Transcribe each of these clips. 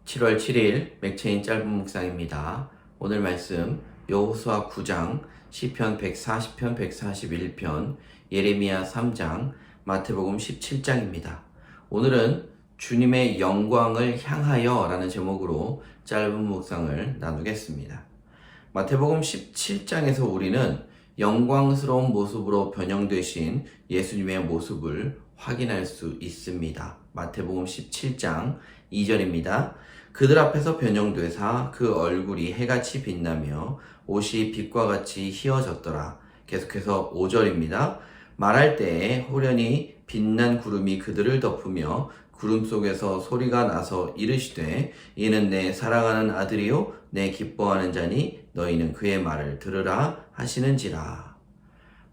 7월 7일 맥체인 짧은 묵상입니다. 오늘 말씀 여호수아 9장, 시편 140편, 141편, 예레미야 3장, 마태복음 17장입니다. 오늘은 주님의 영광을 향하여 라는 제목으로 짧은 묵상을 나누겠습니다. 마태복음 17장에서 우리는 영광스러운 모습으로 변형되신 예수님의 모습을 확인할 수 있습니다. 마태복음 17장 2절입니다. 그들 앞에서 변형되사 그 얼굴이 해같이 빛나며 옷이 빛과 같이 희어졌더라. 계속해서 5절입니다. 말할 때에 호련히 빛난 구름이 그들을 덮으며 구름 속에서 소리가 나서 이르시되 이는 내 사랑하는 아들이요 내 기뻐하는 자니 너희는 그의 말을 들으라 하시는지라.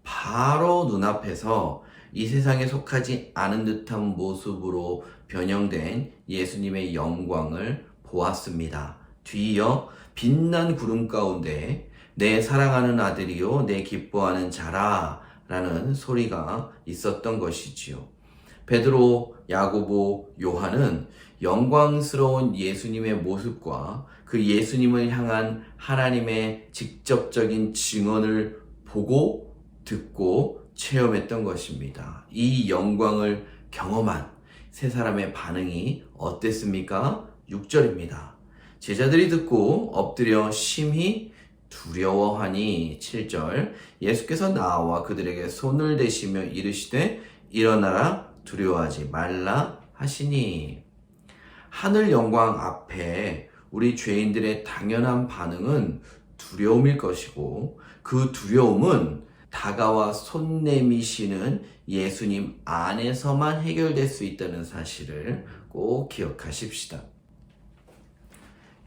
바로 눈앞에서 이 세상에 속하지 않은 듯한 모습으로 변형된 예수님의 영광을 보았습니다. 뒤이어 빛난 구름 가운데 내 사랑하는 아들이요 내 기뻐하는 자라 라는 소리가 있었던 것이지요. 베드로, 야고보, 요한은 영광스러운 예수님의 모습과 그 예수님을 향한 하나님의 직접적인 증언을 보고 듣고 체험했던 것입니다. 이 영광을 경험한 세 사람의 반응이 어땠습니까? 6절입니다. 제자들이 듣고 엎드려 심히 두려워하니 7절 예수께서 나와 그들에게 손을 대시며 이르시되 일어나라 두려워하지 말라 하시니. 하늘 영광 앞에 우리 죄인들의 당연한 반응은 두려움일 것이고 그 두려움은 다가와 손 내미시는 예수님 안에서만 해결될 수 있다는 사실을 꼭 기억하십시다.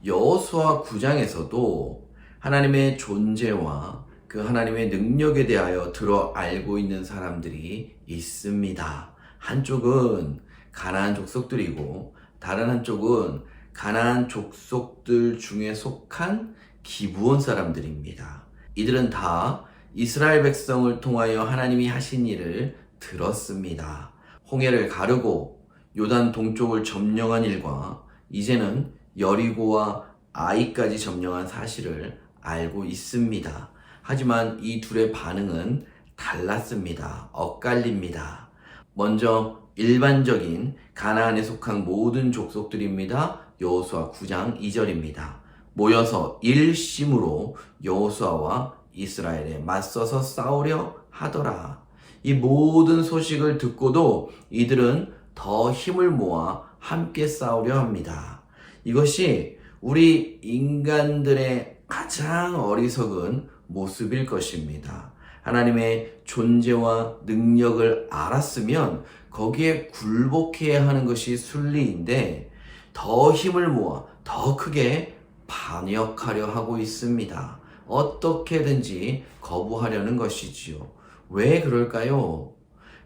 여호수아 9장에서도 하나님의 존재와 그 하나님의 능력에 대하여 들어 알고 있는 사람들이 있습니다. 한쪽은 가나안 족속들이고 다른 한쪽은 가나안 족속들 중에 속한 기브온 사람들입니다. 이들은 다 이스라엘 백성을 통하여 하나님이 하신 일을 들었습니다. 홍해를 가르고 요단 동쪽을 점령한 일과 이제는 여리고와 아이까지 점령한 사실을 알고 있습니다. 하지만 이 둘의 반응은 달랐습니다. 엇갈립니다. 먼저 일반적인 가나안에 속한 모든 족속들입니다. 여호수아 9장 2절입니다. 모여서 일심으로 여호수아와 이스라엘에 맞서서 싸우려 하더라. 이 모든 소식을 듣고도 이들은 더 힘을 모아 함께 싸우려 합니다. 이것이 우리 인간들의 가장 어리석은 모습일 것입니다. 하나님의 존재와 능력을 알았으면 거기에 굴복해야 하는 것이 순리인데 더 힘을 모아 더 크게 반역하려 하고 있습니다. 어떻게든지 거부하려는 것이지요. 왜 그럴까요?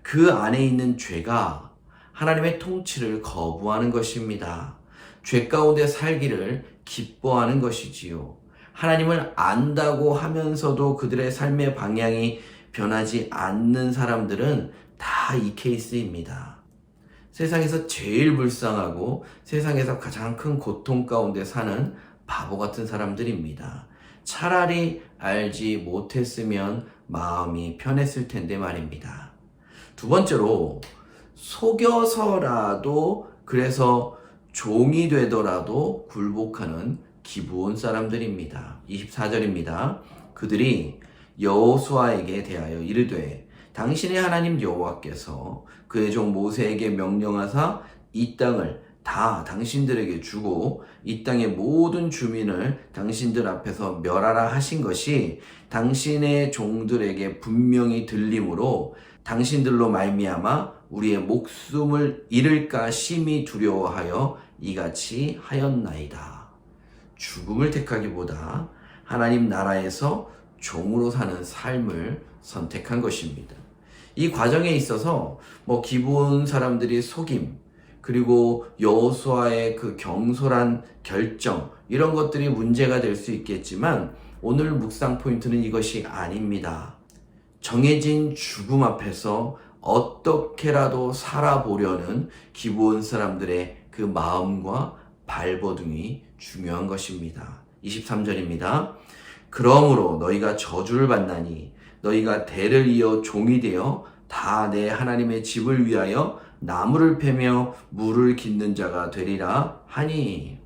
그 안에 있는 죄가 하나님의 통치를 거부하는 것입니다. 죄 가운데 살기를 기뻐하는 것이지요. 하나님을 안다고 하면서도 그들의 삶의 방향이 변하지 않는 사람들은 다 이 케이스입니다. 세상에서 제일 불쌍하고 세상에서 가장 큰 고통 가운데 사는 바보 같은 사람들입니다. 차라리 알지 못했으면 마음이 편했을 텐데 말입니다. 두 번째로 속여서라도 그래서 종이 되더라도 굴복하는 기브온 사람들입니다. 24절입니다. 그들이 여호수아에게 대하여 이르되 당신의 하나님 여호와께서 그의 종 모세에게 명령하사 이 땅을 다 당신들에게 주고 이 땅의 모든 주민을 당신들 앞에서 멸하라 하신 것이 당신의 종들에게 분명히 들림으로 당신들로 말미암아 우리의 목숨을 잃을까 심히 두려워하여 이같이 하였나이다. 죽음을 택하기보다 하나님 나라에서 종으로 사는 삶을 선택한 것입니다. 이 과정에 있어서 기브온 사람들이 속임, 그리고 여호수아의 그 경솔한 결정, 이런 것들이 문제가 될 수 있겠지만 오늘 묵상 포인트는 이것이 아닙니다. 정해진 죽음 앞에서 어떻게라도 살아보려는 기브온 사람들의 그 마음과 발버둥이 중요한 것입니다. 23절입니다. 그러므로 너희가 저주를 받나니 너희가 대를 이어 종이 되어 다 내 하나님의 집을 위하여 나무를 패며 물을 깃는 자가 되리라 하니,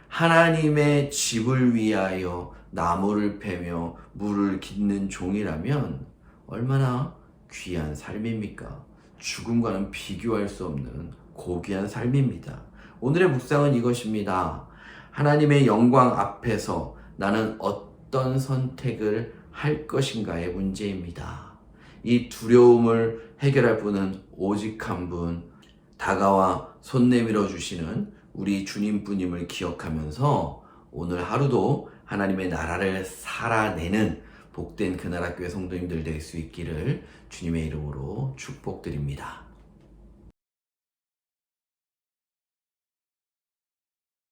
하나님의 집을 위하여 나무를 패며 물을 깃는 종이라면 얼마나 귀한 삶입니까? 죽음과는 비교할 수 없는 고귀한 삶입니다. 오늘의 묵상은 이것입니다. 하나님의 영광 앞에서 나는 어떤 선택을 할 것인가의 문제입니다. 이 두려움을 해결할 분은 오직 한 분, 다가와 손 내밀어 주시는 우리 주님뿐임을 기억하면서 오늘 하루도 하나님의 나라를 살아내는 복된 그나라교회 성도님들 될 수 있기를 주님의 이름으로 축복드립니다.